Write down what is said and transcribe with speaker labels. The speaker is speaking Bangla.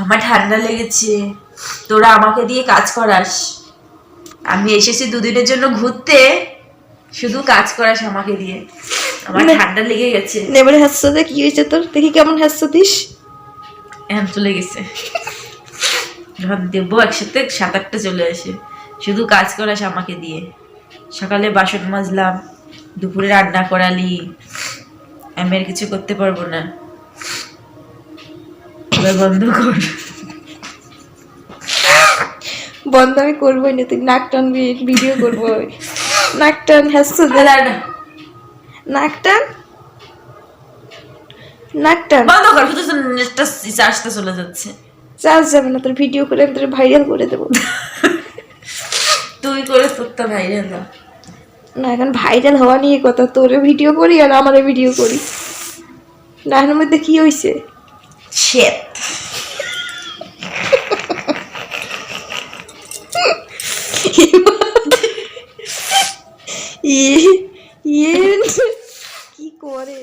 Speaker 1: আমার ঠান্ডা লেগেছে, তোরা আমাকে দিয়ে কাজ করাস। আমি এসেছি দুদিনের জন্য ঘুরতে, শুধু কাজ করাস আমাকে দিয়ে। আমার ঠান্ডা লেগে গেছে।
Speaker 2: এবারে হাসতে কি হয়েছে তোর? দেখি কেমন হাসছিস।
Speaker 1: এখন চলে গেছে। যখন দেবো একসাথে 7-8টা চলে আসে। শুধু কাজ করাস আমাকে দিয়ে। সকালে বাসন মাজলাম, দুপুরে রান্না করালি, আমি আর কিছু করতে পারবো না। এবার বন্ধ কর।
Speaker 2: বন্ধ আমি করবোই না, তুই নাক টানবি, ভিডিও করবো। নাক টান, হাসতে দে। নাক টান, নাক টান।
Speaker 1: বন্ধ কর, শুধু নেটটা চার্জটা চলে যাচ্ছে।
Speaker 2: চার্জ যাবে না, তোর ভিডিও করে আমি তোর ভাইরাল করে দেবো।
Speaker 1: তুই করে তোর তো ভাইরাল না।
Speaker 2: না এখন ভাইরাল হওয়া নিয়ে কথা, তোরে ভিডিও করি আর আমারে ভিডিও করি। ডানের মধ্যে কি হয়েছে?
Speaker 1: শেট।
Speaker 2: ইয়ে কি করে?